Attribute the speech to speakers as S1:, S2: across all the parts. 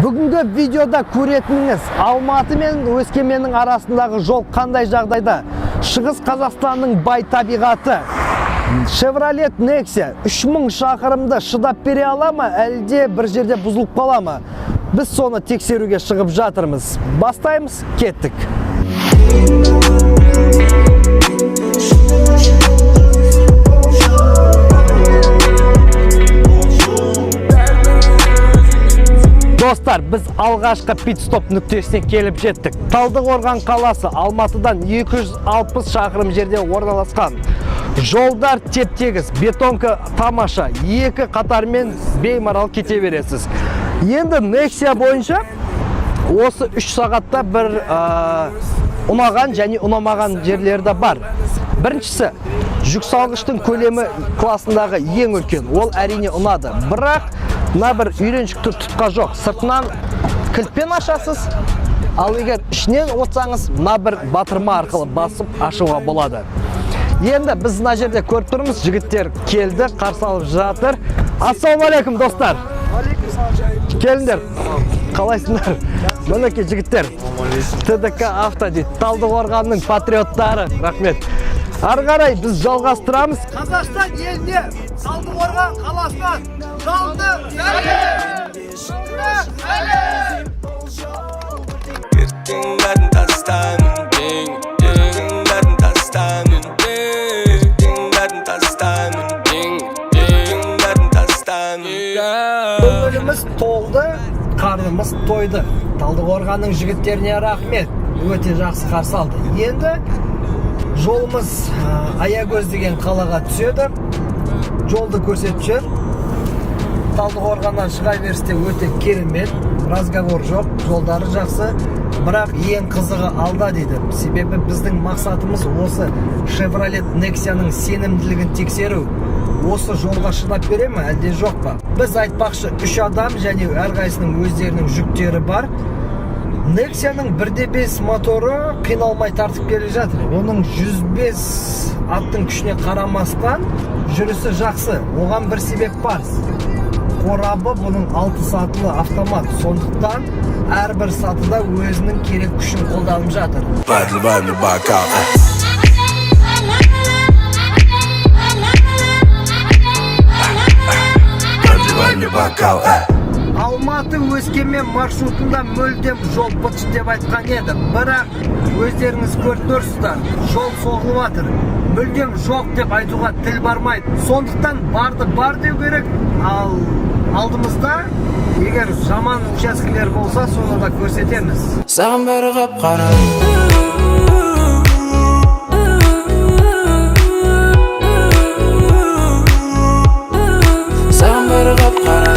S1: Бүгінгі видеода көретініңіз Алматы мен Өскеменнің арасындағы жол қандай жағдайда? Шығыс Қазақстанның бай табиғаты. Chevrolet Nexia 3000 шақырымды шыдап бере ала ма, әлде бір жерде бұзылып қала ма? Біз соны тексеруге шығып жатырмыз. Бастаймыз, кеттік. Достар, біз алғашқы пит-стоп нүктесіне келіп жеттік. Талдықорған қаласы Алматыдан 260 шақырым жерде орналасқан. Жолдар теп-тегіс, бетонка тамаша, екі қатармен беймарал кете бересіз. Енді Nexia бойынша осы 3 сағатта бір ұнаған және ұнамаған жерлерді бар. Біріншісі, жүк салғыштың көлемі классындағы ең үлкен, ол әрине ұнады. Бірақ мына бір үйреншікті тұтқа жоқ. Сыртынан кілтпен ашасыз, ал егер ішінен отсаңыз, мына бір батырма арқылы басып ашуға болады. Енді біз мына жерде көріп тұрмыз, жігіттер келді, қарсы алып жатыр. Ассалаумағалейкум, достар. Келіңдер. Қалайсыңдар? Мінекей жігіттер. ТДК авто дейді. Талдықорғанның патриоттары. Рахмет. Ары қарай біз жалғастырамыз. Қазақстан еліне, Талдықорған қаласынан жалынды Көңіліміз толды, қарнымыз тойды. Талдықорғанның жігіттеріне рахмет. Өте жақсы қарсы алды. Енді жолымыз Аягөз деген қалаға түседі. Жолды көрсетіп жүр. Талдықорғаннан шыға берісте өте керемет, разговор жоқ, жолдары жақсы. Бірақ ең қызығы алда дейді. Себебі біздің мақсатымыз осы Chevrolet Nexia'ның сенімділігін тексеру. Осы жолға шыдап бере ме, әлде жоқ па? Біз айтпақшы 3 адам және әрқайсының өздерінің жүктері бар. Nexia'ның 1.5 моторы қиналмай тартып келе жатыр. Оның 105 аттың күшіне қарамастан жүрісі жақсы. Оған бір себеп бар. Қорабы бұның 6 сатылы автомат. Сондықтан әрбір сатыда өзінің керек күшін қолданып жатыр. Алматы Өскемен маршрутында мүлдем жол быт деп айтқан еді. Бірақ өздеріңіз көріп тұрсыздар, жол соғылып жатыр. Мүлдем жоқ деп айтуға тіл бармайды. Сондықтан барды бар деу керек. Ал алдымызда егер жаман учаскелер болса, соны да көрсетеміз.
S2: Саған бәрі қап-қара. Саған бәрі қап-қара.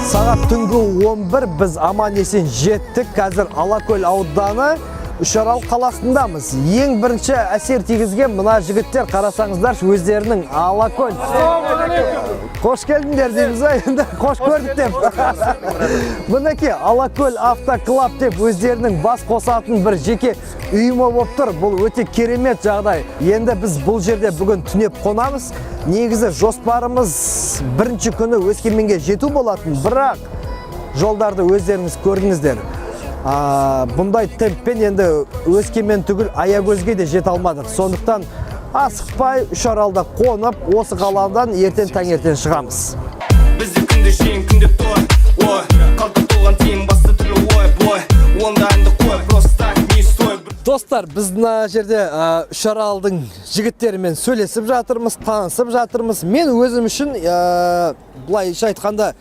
S1: Сағат түнгі 11 біз аман-есен жеттік. Қазір Алакөл ауданы Үшарал қаласындамыз. Ең бірінші әсер тигізген мына жігіттер, қарасаңыздар, өздерінің Алакөл. Қош келдіңдер дейміз, енді қош көрдік деп. Мінекей Алакөл автоклаб деп өздерінің бас қосатын бір жеке үйімі болып тұр. Бұл өте керемет жағдай. Енді біз бұл жерде бүгін түнеп қонамыз. Негізі жоспарымыз бірінші күні Өскеменге жету болатын, бірақ жолдарды өздеріңіз көрдіңіздер. Бұндай темппен енді Өскемен түгіл Аягөзге де жете алмадық. Сондықтан асықпай Үшаралда қонып, осы қаладан ертең таңертең шығамыз.
S3: Бізді күнде жең, күнде той, ой, қалдық толған тиын басты түрлі ой, бой, онда әнді қой, просто так не стой.
S1: Достар, біз мына жерде Үшаралдың жігіттерімен сөйлесіп жатырмыз, танысып жатырмыз. Мен өзім үшін былайша айтқанда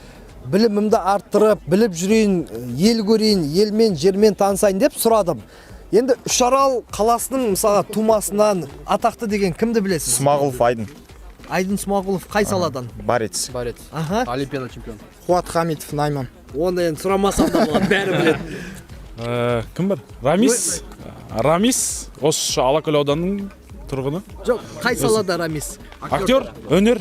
S1: білімімді арттырып, біліп жүрейін, ел көрейін, елмен, жермен танысайын деп сұрадым. Енді Үшарал қаласының мысалға тумасынан атақты деген кімді білесіз?
S4: Смағұлов Айдын.
S1: Айдын Смағұлов қай саладан?
S4: Барец.
S1: Аха.
S5: Олимпиада чемпион.
S4: Қуат Хамитов Найман.
S1: Оны енді сұрамасам да болады, бәрі біледі.
S6: Кім бар? Рамис. Осы Алакөл ауданының тұрғыны.
S1: Жоқ, қай салада Рамис?
S4: Актер, өнер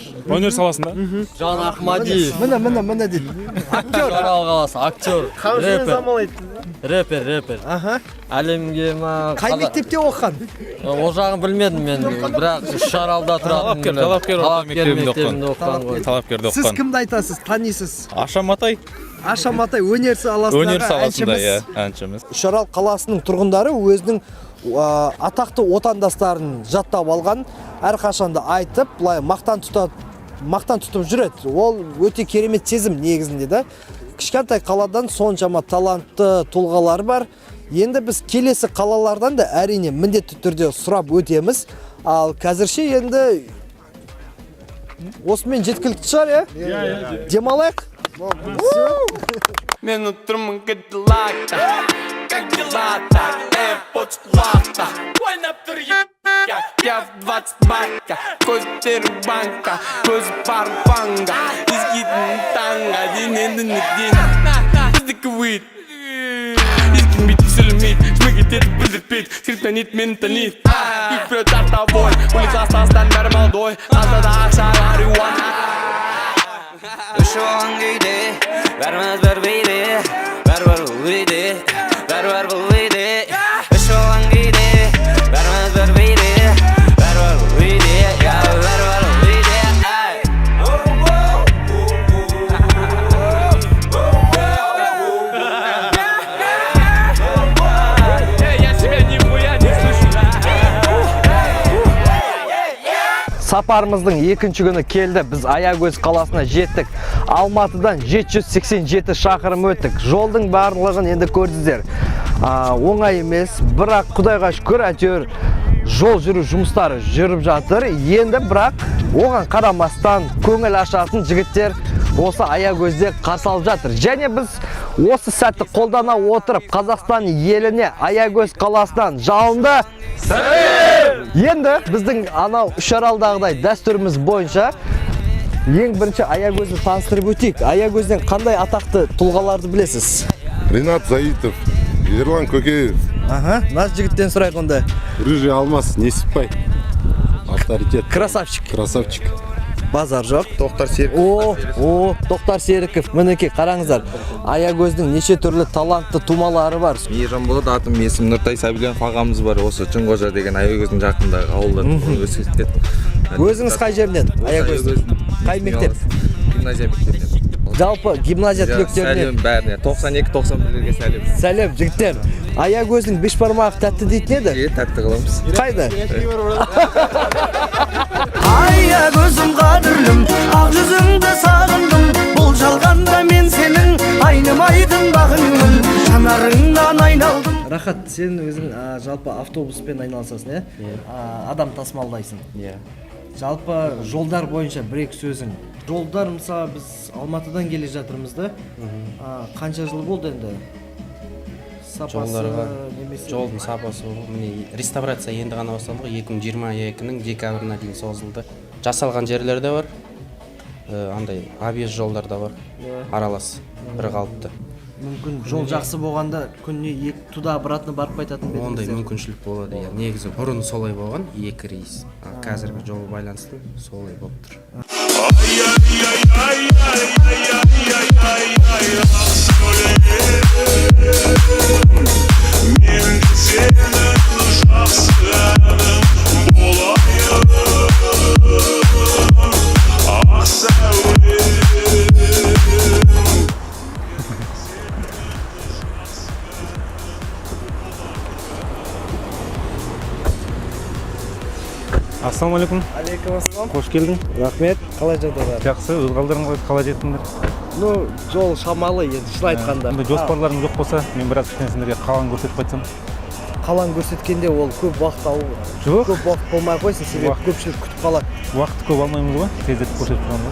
S4: саласында.
S5: Жан Ахмадиев.
S1: Міне дейді. Актер.
S5: Арал қаласы, актер.
S1: Қамшымен замалайды.
S5: Рэпер.
S1: Аха.
S5: Әлемге ма...
S1: Қай мектепте оқыған?
S5: Ол жағын білмедім мен, бірақ Шаралда тұратын.
S4: Талапкер
S5: мектебінде оқыған ғой.
S4: Талапкерде
S1: Сіз
S4: оқыған.
S1: кімді айтасыз, танисыз?
S4: Аша Матай.
S1: Аша Матай өнер саласындағы әншіміз.
S4: әншіміз.
S1: Үшарал қаласының тұрғындары өзінің атақты отандастарын жаттап алған, әрқашанда айтып, былай мақтан тұтып жүреді. Ол өте керемет сезім негізінде да. Кішкентай қаладан соншама талантты тұлғалар бар. Енді біз келесі қалалардан да әрине міндетті түрде сұрап өтеміз. Ал қазірше енді осымен жеткілікті шығар, иә? Демалайық.
S3: Мен отырмын кәділакта, как дела-то, AirPods құлақта. Ойнап тұр я в 20 бакка, көздері банка, көзі бар банга. Ескетін таңға, дененді неден, біздікі өйт. Ескін бейт түсілмейт, шмеге тетіп білдірпейт, скриптонит мені танит. Үкпіреу тартавой, улица астастан бәрі малдой, астада ақшалар юан.
S6: Ушуан күйде, бәрмәз бір бейде, бәрбір бұл үйде, бәрбір бұл үйде. Ушуан күйде, бәрмәз бір бейде, бәрбір бұл үйде, бәрбір бұл үйде.
S3: Я себя нихуя не слышу.
S1: Сапарымыздың екінші күні келді. Біз Аягөз қаласына жеттік. Алматыдан 787 шақырым өттік. Жолдың барлығын енді көрдіңіздер. Оңай емес, бірақ Құдайға шүкір, әйтеуір жол жүру жұмыстары жүріп жатыр. Енді бірақ оған қарамастан көңіл ашатын жігіттер осы Аягөзде қарсы алып жатыр. Және біз осы сәтті қолдана отырып Қазақстан еліне Аягөз қаласынан жалынды Енді біздің анау Үшаралдағыдай дәстүріміз бойынша ең бірінші Аягөзді таныстырып өтейік. Аягөзден қандай атақты тұлғаларды білесіз?
S7: Ринат Заитов, Ерлан Көкеев.
S1: Наш жігіттен сұрайық онда.
S7: Рыжий Алмаз Несіпбай. Авторитет.
S1: Красавчик. Базар жоқ.
S7: Тоқтар Серіков.
S1: Тоқтар Серіков. Мінекей қараңыздар. Аягөздің неше түрлі талантты тумалары бар.
S8: Мейіржан болады, атым есім Нұртай Сәбіленов ағамыз бар. Осы Чыңғожа деген Аягөздің жақындағы ауылдан өсіп кетті.
S1: Өзіңіз қай жерден? Аягөздің. Қай мектеп?
S8: Гимназия мектебінен.
S1: Жалпы гимназия түлектеріне.
S8: Сәлем бәріне. 92-91-лерге сәлем.
S1: Сәлем жігіттер. Аягөздің бешбармағы тәтті дейтін еді?
S8: Тәтті қыламыз.
S1: Қайда?
S9: Аягөзім қадірлім, ақ жүзіңді сағындым. Бұл жалғанда мен сенің айнымайтын бағыңмын, жанарыңнан айналдым. Рахат, сен өзің жалпы автобуспен айналысасың, адам тасымалдайсың. Жалпы жолдар бойынша бір-екі сөзің. Жолдар, мысалы, біз Алматыдан келе жатырмыз да. Қанша жыл болды енді?
S10: Жолдарға, жолдың сапасы міне реставрация енді ғана басталды. 2022-нің декабрына дейін созылды. Жасалған жерлер де бар. Андай объезд жолдар да бар. Аралас, бір қалыпты.
S9: Мүмкін жол жақсы болғанда күніне туда обратно барып қайтатын бе?
S10: Ондай мүмкіншілік болады. Негізі бұрын солай болған, 2 рейс. Қазіргі жол байланысты солай болып тұр.
S4: Ассалаумалейкум.
S1: Алейкум ассалам.
S4: Қош келдің.
S1: Рахмет. Қалай жағдайлар?
S4: Жақсы, өз қалдарың қалай жеттіңдер?
S1: Жол шамалы енді шын айтқанда.
S4: Жоспарларың жоқ болса, мен біраз кішкене сендерге қаланы көрсетіп қайтсам.
S1: Қаланы көрсеткенде ол көп уақыт
S4: Жоқ.
S1: Көп уақыт болмай қойсын, себебі көпшілік күтіп қалады.
S4: Уақытты көп алмаймыз ғой, тездетіп көрсетіп тұрғанда.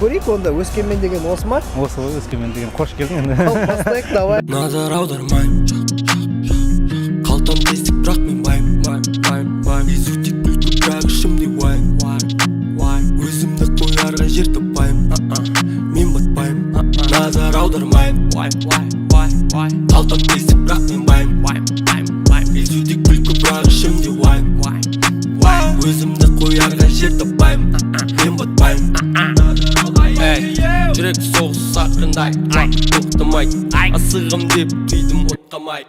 S1: Көрейік онда, Өскемен деген осы ма?
S4: Осы ғой, Өскемен деген. Қош келдің енді.
S1: Бастайық, давай.
S2: Назар аудармайм, қалтам тесік бірақ мен байм. Езу тек күлкі бірақ ішімде уайм. Өзімді қоярға жер таппайм, мен батпайм. Назар аудармайм, қалтам тесік бірақ мен байм. Езу тек күлкі бірақ ішімде уайм. Өзімді қоярға жер таппайм.
S3: Жүрек соғыс сақындай тоқтамай асығым деп қидым оттамай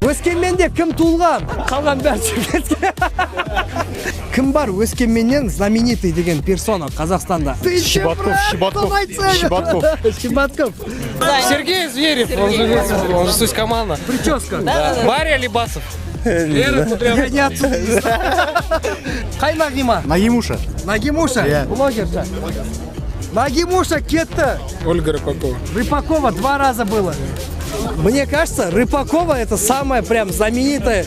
S1: Өскеменде кім туылған? Қалған бәрі Шымкентке. Кім бар Өскеменнен знаменитый деген персона Қазақстанда? Щебатков.
S5: Сергей Зверев, он же с команда.
S1: Прическа.
S5: Мария Либасов.
S1: Я не отсюда. Қай Нагима?
S4: Нагимуша.
S1: Нагимуша, блогерша. Нагимуша кетті.
S5: Ольга Рыпакова.
S1: Рыпакова 2 раза было. Мне кажется, Рыпакова это самая прям знаменитая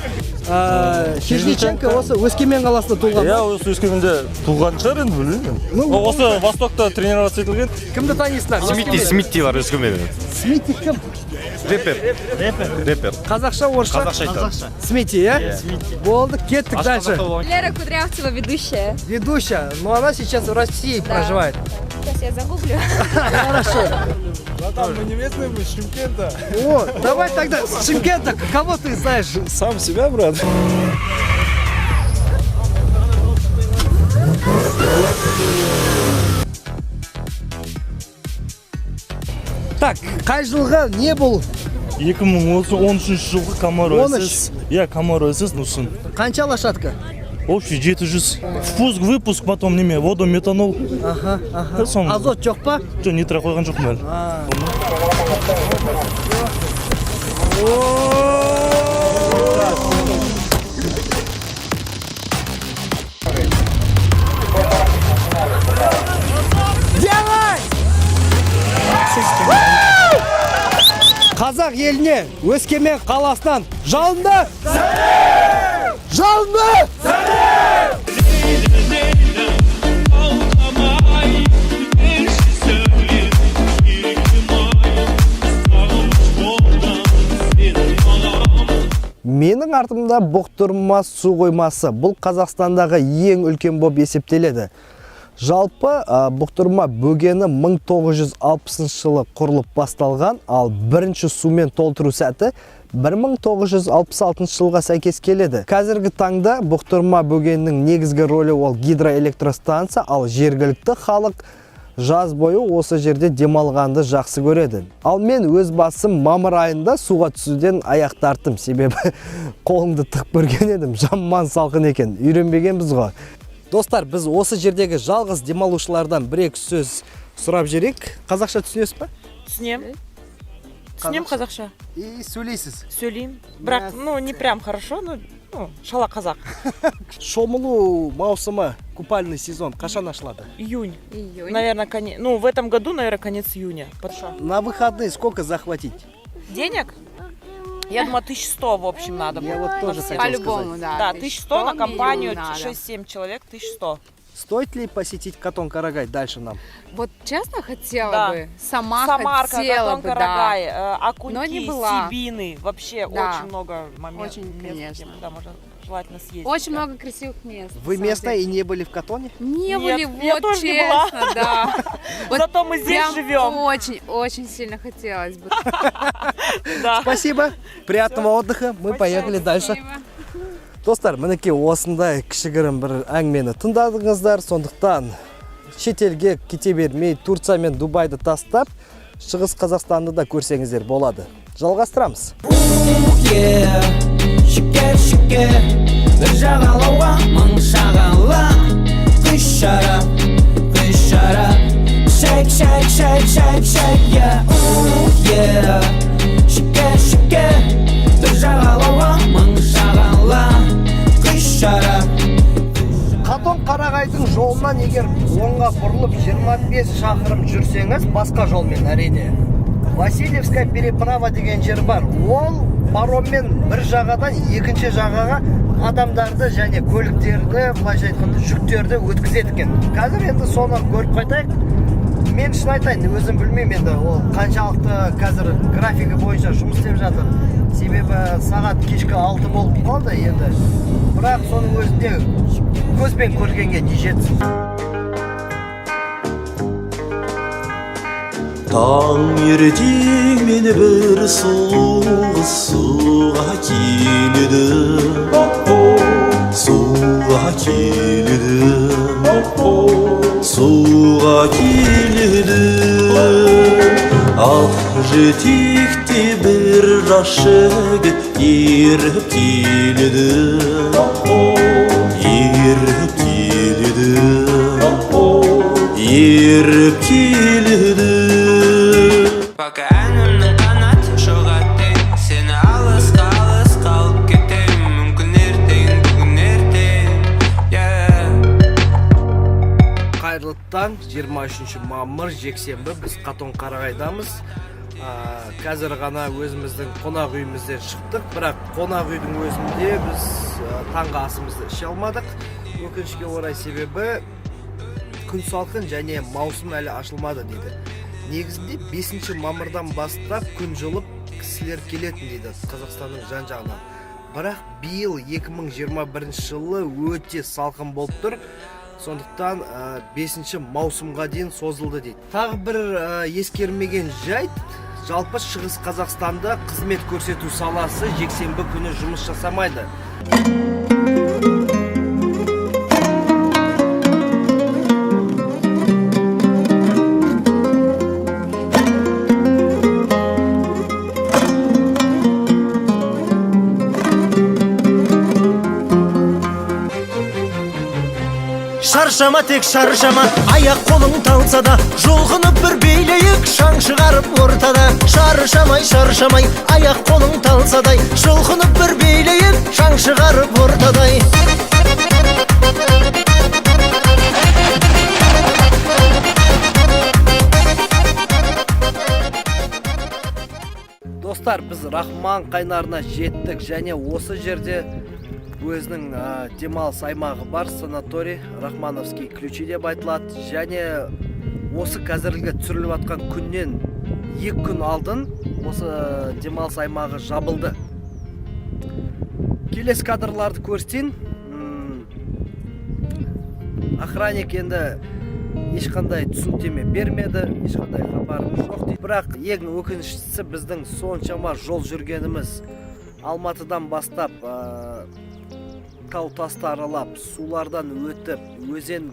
S1: Хижниченко осы Өскемен қаласында туылған.
S4: Иә, осы Өскеменде туылған шығар енді білмеймін. Осы Востокта тренироваться етілген.
S1: Кімді танисыңдар?
S7: Смитти бар Өскеменде.
S1: Смитти кім?
S7: Рэпер.
S1: Қазақша, орысша?
S7: Қазақша.
S1: Смитти, иә? Болды, кеттік дальше.
S11: Лера Кудрявцева, ведущая.
S1: Ведущая, но она сейчас в России проживает.
S11: Сейчас я загуглю.
S1: Хорошо.
S5: Там мы не местные, мы с Шымкента.
S1: О, давай тогда с Шымкента, кого ты знаешь?
S5: Сам себя, брат.
S1: Так, қай жылғы не бұл?
S4: 2013 жылғы Камаро-СС. Иә, Камаро-СС Нусын.
S1: Қанша лошадка?
S4: Общий 700. Впуск, выпуск, потом неме, водометанол.
S1: Ага. Азот жоқ па?
S4: Жоқ, нитро қойған жоқ мәл.
S1: Делай! Қазақ еліне Өскемен қаласынан жалынды! Жалынды! Менің артымда Бұқтырма су қоймасы. Бұл Қазақстандағы ең үлкен болып есептеледі. Жалпы Бұқтырма бөгені 1960 жылы құрылып басталған, ал бірінші сумен толтыру сәті 1966 жылға сәйкес келеді. Қазіргі таңда Бұқтырма бөгенінің негізгі рөлі ол гидроэлектростанция, ал жергілікті халық жаз бойы осы жерде демалғанды жақсы көреді. Ал мен өз басым мамыр айында суға түсуден аяқ тарттым, себебі қолымды тық көрген едім, жаман салқын екен, үйренбегенбіз ғой. Достар, біз осы жердегі жалғыз демалушылардан бір-екі сөз сұрап жерек. Қазақша түсінесіз ба?
S12: Түсінем қазақша.
S1: И сөйлейсіз?
S12: Сөйлейм. Бірақ, не прям хорошо, шала қазақ.
S1: Шомылу маусымы, купальный сезон қашан ашылады?
S12: Июнь. Наверное, в этом году, наверное, конец июня.
S1: На выходные сколько захватить?
S12: Денег? Я думаю, 1100 в общем надо.
S1: Я вот тоже хотел сказать.
S12: По-любому, да. Да, 1100 на компанию, 6-7 человек, 1100.
S1: Стоит ли посетить Катон-Карагай дальше нам?
S11: Вот честно хотела бы.
S12: Самарка,
S11: хотела бы,
S12: Катон-Карагай,
S11: да.
S12: Окуньки,
S11: Но не была.
S12: Сибины. Вообще очень много моментов.
S11: Очень, конечно.
S12: Да, можно желательно съездить.
S11: Очень много красивых мест.
S1: Вы местные и не были в Катоне?
S11: Не были,
S12: Нет, я
S11: вот
S12: тоже не
S11: честно,
S12: была.
S11: да.
S12: Зато мы здесь живем.
S11: Очень сильно хотелось бы.
S1: Спасибо. Приятного отдыха. Мы поехали дальше. Достар, мінекей осындай кішігірім бір әңгімені тыңдадыңыздар, сондықтан шетелге кете бермей Турция мен Дубайды тастап, Шығыс Қазақстанды да көрсеңіздер болады. Жалғастырамыз.
S9: Шүкер, бір жағалауға мың шағала, күш шара, шәк, шүкер, бір жағалауға мың шағала, күш шара.
S1: Катон-Карагайдың жолынан егер оңға бұрылып 25 шақырым жүрсеңіз, басқа жолмен әрине. Васильевская переправа деген жер бар. Ол пароммен бір жағадан екінші жағаға адамдарды және көліктерді, былайша айтқанда жүктерді өткізеді екен. Қазір енді соны көріп қайтайық. Мен шын айтайын, өзім білмеймін енді ол қаншалықты қазір графигі бойынша жұмыс істеп жатыр. Себебі сағат кешкі 6 болып қалды енді. Бірақ соның өзінде көзбен көргенге не жетсін.
S9: Таң ертең мені бір сұлу
S2: суға келеді, суға келеді, суға келеді. Ақ жетекте бір жас жігіт еріп келеді, еріп келеді, еріп келеді. Пока әнімнің қанаты жоғатты, сені алысқа алып кетем, мүмкін ертең, бүгін ертең.
S1: Қайырлы таң, 23 мамыр жексенбі, біз Қатон Қарағайдамыз. Қазір ғана өзіміздің қонақ үйімізден шықтық, бірақ қонақ үйдің өзінде біз таңғы асымызды іше алмадық. Өкінішке орай себебі күн салқын және маусым әлі ашылмады дейді. Негізінде 5 мамырдан бастап күн жылып кісілер келетін дейді Қазақстанның жан-жағынан. Бірақ биыл 2021 жылы өте салқын болып тұр. Сондықтан 5 маусымға дейін созылды дейді. Тағы бір ескермеген жайт, жалпы Шығыс Қазақстанда қызмет көрсету саласы жексенбі күні жұмыс жасамайды.
S9: Шаршама, тек шаршама, аяқ қолың талса да, жұлқынып бір билейік, шаң шығарып ортада. Шаршамай, шаршамай, аяқ қолың талса да, жұлқынып бір билейік, шаң шығарып ортадай.
S1: Достар, біз Рахман қайнарына жеттік және осы жерде өзінің демалыс аймағы бар, санаторий, Рахмановский ключи деп айтылады. Және осы қазіргі түсіріліп атқан күннен 2 күн алдын осы демалыс аймағы жабылды. Келесі кадрларды көрсетейін. Охранник енді ешқандай түсініктеме бермеді, ешқандай хабарымыз жоқ дейді. Бірақ ең өкініштісі біздің соншама жол жүргеніміз, Алматыдан бастап тау тасты аралап, сулардан өтіп, өзен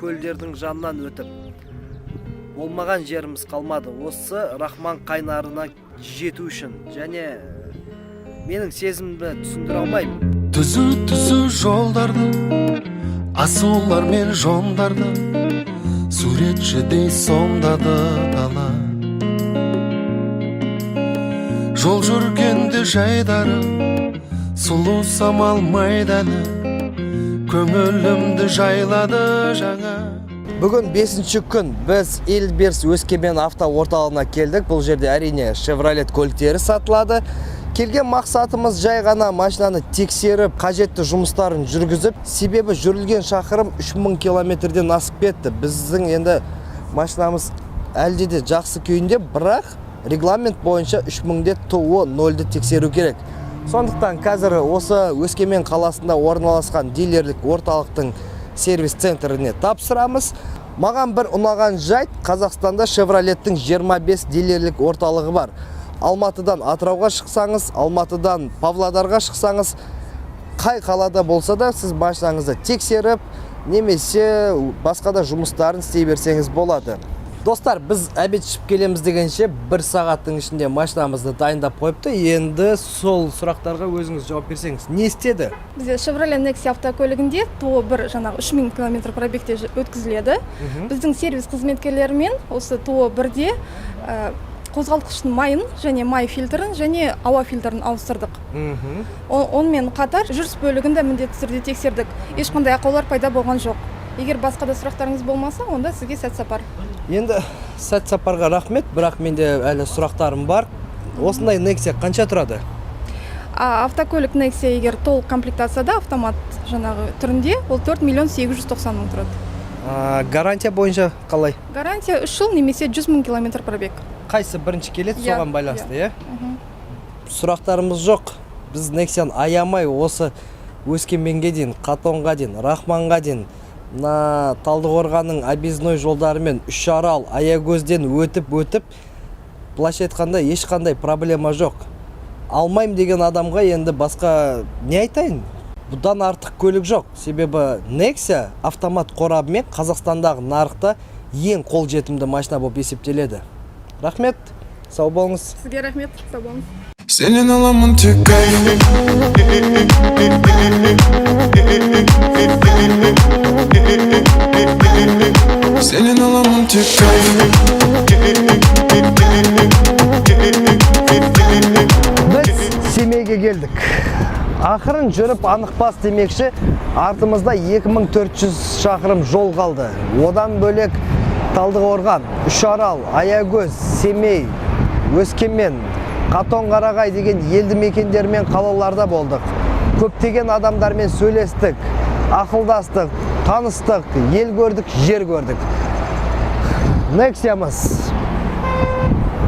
S1: көлдердің жанынан өтіп, болмаған жеріміз қалмады. Осы Рахман қайнарына жету үшін. Және менің сезімді түсіндіре алмаймын.
S2: Түзу жолдарды, асулар мен жондарды, суретшідей сомдады дала. Жол жүргенде жайдары, сұлу самал майданы, көңілімді жайлады жаңа.
S1: Бүгін 5-ші күн біз Эльберс Өскемен авто орталығына келдік. Бұл жерде әрине Chevrolet көліктері сатылады. Келген мақсатымыз жай ғана машинаны тексеріп, қажетті жұмыстарын жүргізіп, себебі жүрілген шақырым 3000 километрден асып кетті. Біздің енді машинамыз әлде де жақсы күйінде, бірақ регламент бойынша 3000-де ТО 0-ді тексеру керек. Сондықтан қазір осы Өскемен қаласында орналасқан дилерлік орталықтың сервис центріне тапсырамыз. Маған бір ұнаған жайт, Қазақстанда Chevrolet'тің 25 дилерлік орталығы бар. Алматыдан Атырауға шықсаңыз, Алматыдан Павлодарға шықсаңыз, қай қалада болса да сіз машинаңызды тексеріп, немесе басқа да жұмыстарын істей берсеңіз болады. Достар, біз обед ішіп келеміз дегенше 1 сағаттың ішінде машинамызды дайындап қойыпты. Енді сол сұрақтарға өзіңіз жауап берсеңіз. Не істеді?
S13: Бізде Chevrolet Nexia автокөлігінде ТО 1 жаңағы 3000 км пробегте өткізіледі. Біздің сервис қызметкерлерімен осы ТО 1-де қозғалтқыштың майын және май фильтрін және ауа фильтрін ауыстырдық. Онымен қатар жүріс бөлігін де міндетті түрде тексердік. Ешқандай ақаулар пайда болған жоқ. Егер басқа да сұрақтарыңыз болмаса, онда сізге сәт сапар.
S1: Енді сәт сапарға рахмет, бірақ менде әлі сұрақтарым бар. Осындай Nexia қанша тұрады?
S13: Автокөлік Nexia егер толық комплектацияда автомат жаңағы түрінде, ол 4 миллион 890 мың тұрады.
S1: Гарантия бойынша қалай?
S13: Гарантия 3 жыл немесе 100 мың километр пробег.
S1: Қайсы бірінші келеді, соған байланысты, иә? Сұрақтарымыз жоқ. Біз Nexia-ны аямай осы Өскеменге дейін, Қатонға дейін, Рахманға дейін, Талдықорғанның объездной жолдарымен Үшарал, Аягөзден өтіп, былайша айтқанда ешқандай проблема жоқ. алмайм деген адамға енді басқа не айтайын? Бұдан артық көлік жоқ. Себебі Nexia автомат қорабымен Қазақстандағы нарықта ең қолжетімді машина болып есептеледі. Рахмет, сау болыңыз.
S13: Сізге рахмет, сау болыңыз.
S2: Сенен аламын тек кайф. Сенен аламын тек кайф.
S1: Біз Семейге келдік. Ақырын жүріп анықпас демекші, артымызда 2400 шақырым жол қалды. Одан бөлек Талдықорған, Үшарал, Аягөз, Семей, Өскемен, Қатонқарағай деген елді мекендермен қалаларда болдық. Көптеген адамдармен сөйлестік, ақылдастық, таныстық, ел көрдік, жер көрдік. Nexia-мыз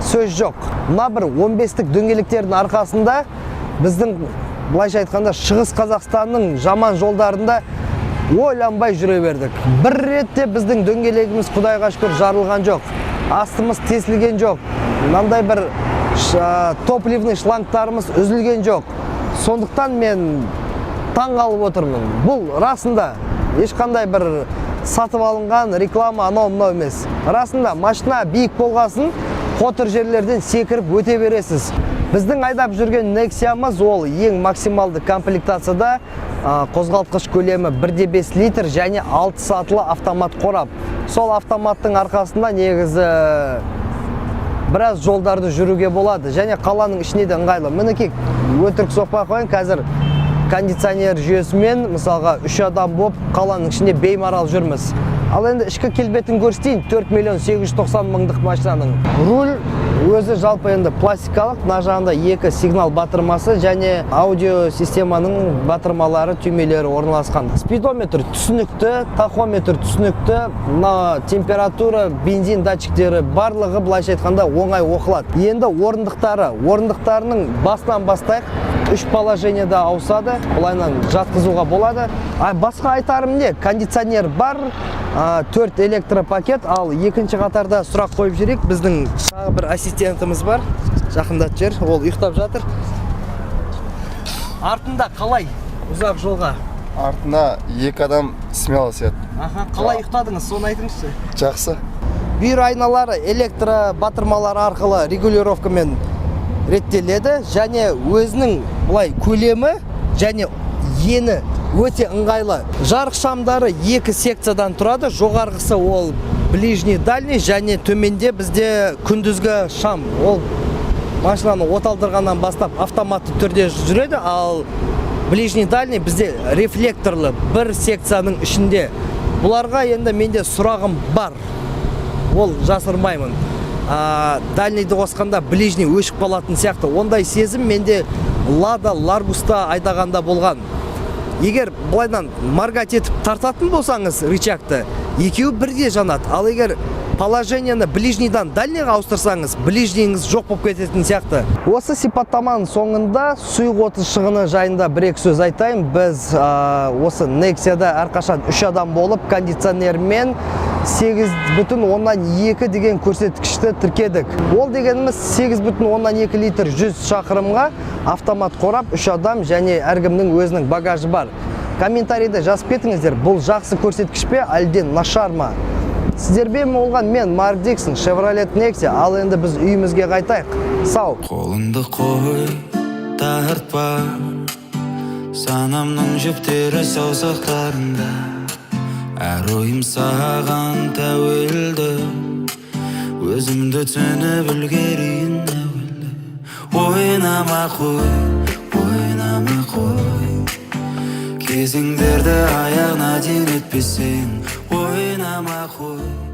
S1: сөз жоқ. Мына бір 15-тік дөңгелектердің арқасында біздің былайша айтқанда Шығыс Қазақстанның жаман жолдарында ойланбай жүре бердік. Бір ретте біздің дөңгелегіміз Құдайға шүкір жарылған жоқ. Астымыз тесілген жоқ. Мынандай бір топливный шлангтарымыз үзілген жоқ. Сондықтан мен таң қалып отырмын. Бұл расында ешқандай бір сатып алынған реклама анау-мынау емес. Расында машина биік болғасын, қотыр жерлерден секіріп өте бересіз. Біздің айдап жүрген Nexia-мыз ол ең максималды комплектацияда қозғалтқыш көлемі 1,5 литр және 6 сатылы автомат қорап. Сол автоматтың арқасында негізі біраз жолдарды жүруге болады және қаланың ішіне де ыңғайлы. Мінекей өтірік соқпай қойын, қазір кондиционер жүйесімен мысалға 3 адам болып қаланың ішінде беймарал жүрміз. Ал енді ішкі келбетін көрсетейін, 4,890,000 машинаның. Руль өзі жалпы енді пластикалық, мына жағында 2 сигнал батырмасы және аудио системаның батырмалары, түймелері орналасқан. Спидометр түсінікті, тахометр түсінікті, мына температура, бензин датчиктері барлығы былайша айтқанда оңай оқылады. Енді орындықтарының басынан бастайық. 3 положениеда ауысады, бұлайнан жатқызуға болады. Басқа айтарым не? Кондиционер бар, 4 электропакет, ал екінші қатарда сұрақ қойып жүрек. Біздің тағы бір ассистентіміз бар, жақындат жер, ол ұйықтап жатыр. Артында қалай ұзақ жолға?
S7: Артына 2 адам смело сет.
S1: Қалай ұйықтадыңыз, соны айтыңызшы.
S7: Жақсы.
S1: Бүйір айналары электро батырмалары арқылы регулировкамен реттеледі және өзінің бұлай көлемі және ені өте ыңғайлы. Жарық шамдары 2 секциядан тұрады. Жоғарғысы ол ближний дальний және төменде бізде күндізгі шам. Ол машинаны оталдырғаннан бастап автоматты түрде жүреді, ал ближний дальний бізде рефлекторлы бір секцияның ішінде. Бұларға енді менде сұрағым бар. Ол жасырмаймын. Дальнийді қосқанда ближний өшіп қалатын сияқты. Ондай сезім менде Лада Ларгуста айдағанда болған. Егер бұлайдан маргат етіп тартатын болсаңыз рычагты, екеуі бірге жанады. Ал егер положениені ближнийдан дальнийға ауыстырсаңыз, ближнийіңіз жоқ болып кететін сияқты. Осы сипаттаманың соңында сұйық отын шығыны жайында бір-екі сөз айтайын. Біз осы Nexia-да әрқашан 3 адам болып, кондиционермен 8,2 деген көрсеткішті тіркедік. Ол дегеніміз 8,2 литр 100 шақырымға автомат қорап, 3 адам және әркімнің өзінің багажы бар. Комментарийді жазып кетіңіздер, бұл жақсы көрсеткіш пе, әлде нашар ма? Сіздербен болған мен Марк Диксон, Chevrolet Nexia, ал енді біз үйімізге қайтайық. Сау!
S3: Қолыңды қой, тартпа, санамның жіптері саусақтарында. Әр ойым саған тәуелді, өзімді түсініп үлгерейін әуелі. Ойнама қой, кезеңдерді аяғына дейін өтпесең. Ойнама қой.